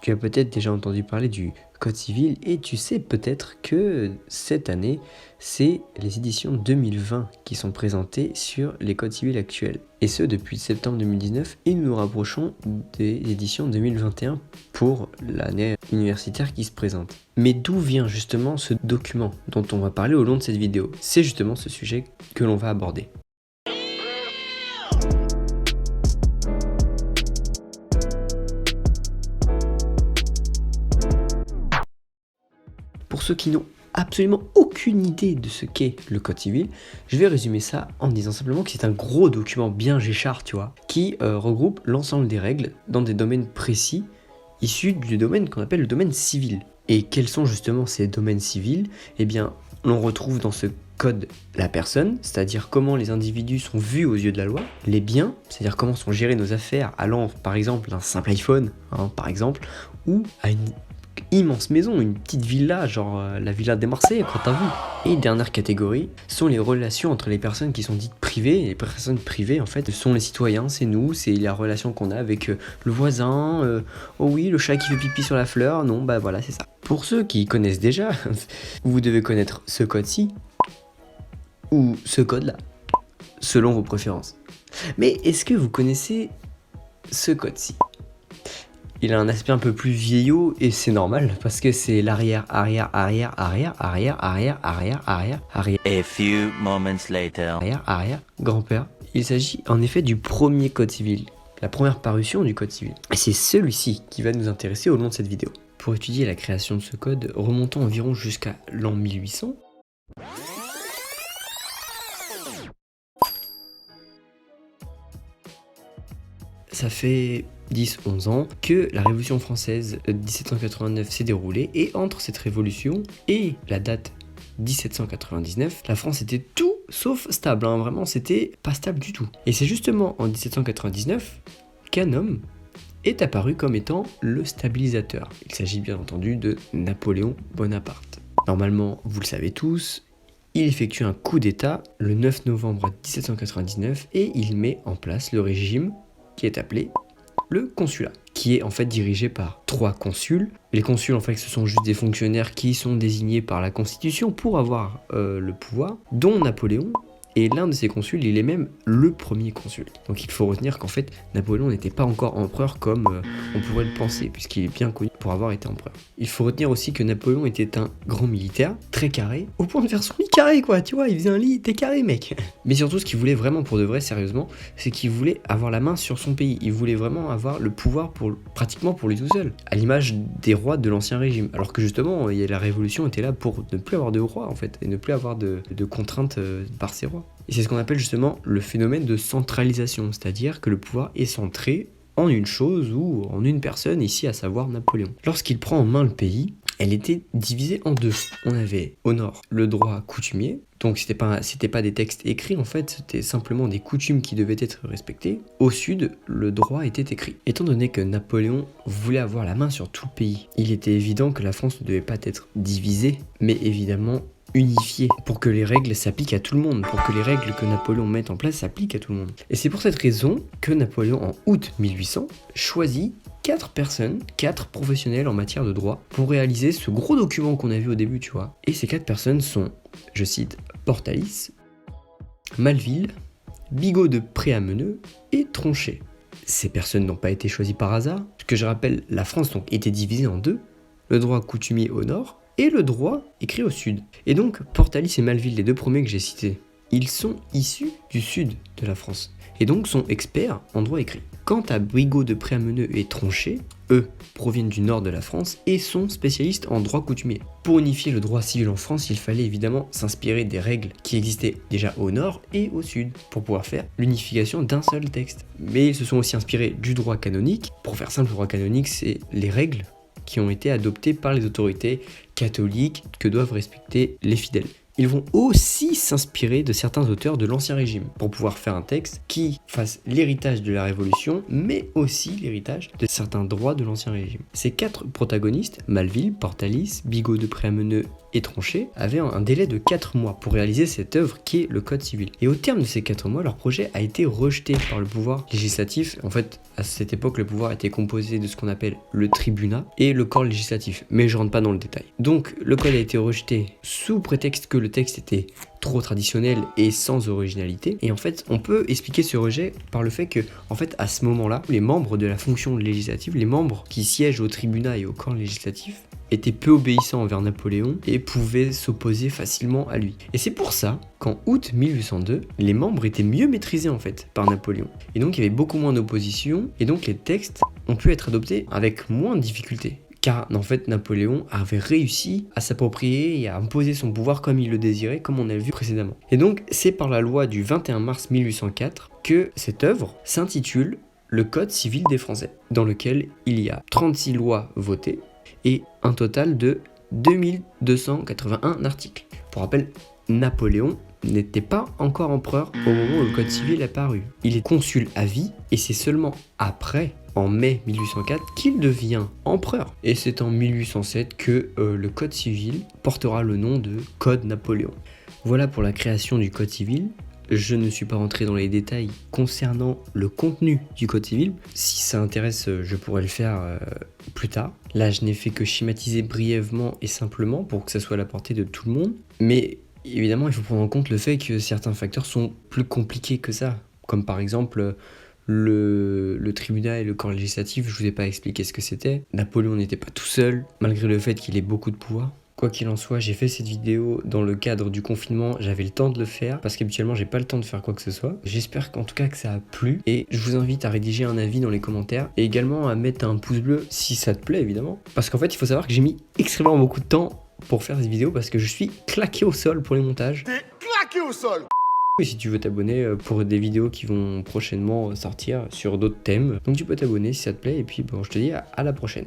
Tu as peut-être déjà entendu parler du Code civil et tu sais peut-être que cette année, c'est les éditions 2020 qui sont présentées sur les codes civils actuels. Et ce, depuis septembre 2019, et nous nous rapprochons des éditions 2021 pour l'année universitaire qui se présente. Mais d'où vient justement ce document dont on va parler au long de cette vidéo? C'est justement ce sujet que l'on va aborder. Pour ceux qui n'ont absolument aucune idée de ce qu'est le Code civil, je vais résumer ça en disant simplement que c'est un gros document bien Géchard, tu vois, qui regroupe l'ensemble des règles dans des domaines précis, issus du domaine qu'on appelle le domaine civil. Et quels sont justement ces domaines civils? Eh bien, l'on retrouve dans ce code la personne, c'est-à-dire comment les individus sont vus aux yeux de la loi, les biens, c'est-à-dire comment sont gérées nos affaires, allant par exemple d'un simple iPhone, par exemple, ou à une immense maison, une petite villa, genre la villa des Marseillais, quoi, t'as vu. Et dernière catégorie sont les relations entre les personnes qui sont dites privées. Et les personnes privées, en fait, sont les citoyens, c'est nous, c'est la relation qu'on a avec le voisin. Oh oui, le chat qui fait pipi sur la fleur, non, bah voilà, c'est ça. Pour ceux qui connaissent déjà, vous devez connaître ce code-ci, ou ce code-là, selon vos préférences. Mais est-ce que vous connaissez ce code-ci? Il a un aspect un peu plus vieillot et c'est normal parce que c'est l'arrière, arrière, arrière, arrière, arrière, arrière, arrière, arrière, arrière. A few moments later. Arrière, arrière, grand-père. Il s'agit en effet du premier code civil, la première parution du code civil. Et c'est celui-ci qui va nous intéresser au long de cette vidéo. Pour étudier la création de ce code, remontons environ jusqu'à l'an 1800. Ça fait 10-11 ans que la Révolution française de 1789 s'est déroulée et entre cette révolution et la date 1799, la France était tout sauf stable, vraiment c'était pas stable du tout. Et c'est justement en 1799 qu'un homme est apparu comme étant le stabilisateur. Il s'agit bien entendu de Napoléon Bonaparte. Normalement, vous le savez tous, il effectue un coup d'État le 9 novembre 1799 et il met en place le régime qui est appelé le consulat, qui est en fait dirigé par 3 consuls. Les consuls, en fait, ce sont juste des fonctionnaires qui sont désignés par la Constitution pour avoir le pouvoir, dont Napoléon. Et l'un de ces consuls, il est même le premier consul. Donc il faut retenir qu'en fait, Napoléon n'était pas encore empereur comme on pourrait le penser, puisqu'il est bien connu pour avoir été empereur. Il faut retenir aussi que Napoléon était un grand militaire, très carré, au point de faire son lit carré, quoi, tu vois, il faisait un lit, t'es carré, mec. Mais surtout, ce qu'il voulait vraiment pour de vrai, sérieusement, c'est qu'il voulait avoir la main sur son pays. Il voulait vraiment avoir le pouvoir pratiquement pour lui tout seul, à l'image des rois de l'ancien régime. Alors que justement, la révolution était là pour ne plus avoir de roi, en fait, et ne plus avoir de contraintes par ses rois. Et c'est ce qu'on appelle justement le phénomène de centralisation, c'est-à-dire que le pouvoir est centré en une chose ou en une personne, ici à savoir Napoléon. Lorsqu'il prend en main le pays, elle était divisée en deux. On avait au nord le droit coutumier, donc c'était pas des textes écrits en fait, c'était simplement des coutumes qui devaient être respectées. Au sud, le droit était écrit. Étant donné que Napoléon voulait avoir la main sur tout le pays, il était évident que la France ne devait pas être divisée, mais évidemment unifié pour que les règles s'appliquent à tout le monde, pour que les règles que Napoléon met en place s'appliquent à tout le monde. Et c'est pour cette raison que Napoléon, en août 1800, choisit 4 personnes, 4 professionnels en matière de droit pour réaliser ce gros document qu'on a vu au début, tu vois. Et ces 4 personnes sont, je cite, Portalis, Maleville, Bigot de Préameneu et Tronchet. Ces personnes n'ont pas été choisies par hasard, parce que je rappelle, la France donc était divisée en deux, le droit coutumier au nord, et le droit écrit au sud. Et donc, Portalis et Maleville, les 2 premiers que j'ai cités, ils sont issus du sud de la France, et donc sont experts en droit écrit. Quant à Bigot de Préameneu et Tronchet, eux proviennent du nord de la France et sont spécialistes en droit coutumier. Pour unifier le droit civil en France, il fallait évidemment s'inspirer des règles qui existaient déjà au nord et au sud, pour pouvoir faire l'unification d'un seul texte. Mais ils se sont aussi inspirés du droit canonique. Pour faire simple, le droit canonique, c'est les règles qui ont été adoptées par les autorités catholiques que doivent respecter les fidèles. Ils vont aussi s'inspirer de certains auteurs de l'Ancien Régime pour pouvoir faire un texte qui fasse l'héritage de la Révolution, mais aussi l'héritage de certains droits de l'Ancien Régime. Ces 4 protagonistes, Maleville, Portalis, Bigot de Préameneu étranché avaient un délai de 4 mois pour réaliser cette œuvre qui est le Code civil. Et au terme de ces 4 mois, leur projet a été rejeté par le pouvoir législatif. En fait, à cette époque, le pouvoir était composé de ce qu'on appelle le tribunat et le corps législatif, mais je rentre pas dans le détail. Donc le code a été rejeté sous prétexte que le texte était trop traditionnel et sans originalité. Et en fait, on peut expliquer ce rejet par le fait que, en fait, à ce moment-là, les membres de la fonction législative, les membres qui siègent au tribunat et au corps législatif, étaient peu obéissants envers Napoléon et pouvaient s'opposer facilement à lui. Et c'est pour ça qu'en août 1802, les membres étaient mieux maîtrisés en fait par Napoléon. Et donc il y avait beaucoup moins d'opposition et donc les textes ont pu être adoptés avec moins de difficultés. Car en fait Napoléon avait réussi à s'approprier et à imposer son pouvoir comme il le désirait, comme on a vu précédemment. Et donc c'est par la loi du 21 mars 1804 que cette œuvre s'intitule le Code civil des Français, dans lequel il y a 36 lois votées et un total de 2281 articles. Pour rappel, Napoléon n'était pas encore empereur au moment où le Code civil est apparu. Il est consul à vie et c'est seulement après, en mai 1804, qu'il devient empereur. Et c'est en 1807 que le Code civil portera le nom de Code Napoléon. Voilà pour la création du Code civil. Je ne suis pas rentré dans les détails concernant le contenu du Code civil. Si ça intéresse, je pourrais le faire plus tard. Là, je n'ai fait que schématiser brièvement et simplement pour que ça soit à la portée de tout le monde. Mais évidemment, il faut prendre en compte le fait que certains facteurs sont plus compliqués que ça. Comme par exemple le tribunal et le corps législatif, je vous ai pas expliqué ce que c'était. Napoléon n'était pas tout seul, malgré le fait qu'il ait beaucoup de pouvoir. Quoi qu'il en soit, j'ai fait cette vidéo dans le cadre du confinement, j'avais le temps de le faire parce qu'habituellement j'ai pas le temps de faire quoi que ce soit. J'espère qu'en tout cas que ça a plu et je vous invite à rédiger un avis dans les commentaires et également à mettre un pouce bleu si ça te plaît évidemment. Parce qu'en fait il faut savoir que j'ai mis extrêmement beaucoup de temps pour faire cette vidéo parce que je suis claqué au sol pour les montages. T'es claqué au sol! Et si tu veux t'abonner pour des vidéos qui vont prochainement sortir sur d'autres thèmes, donc tu peux t'abonner si ça te plaît et puis bon, je te dis à la prochaine.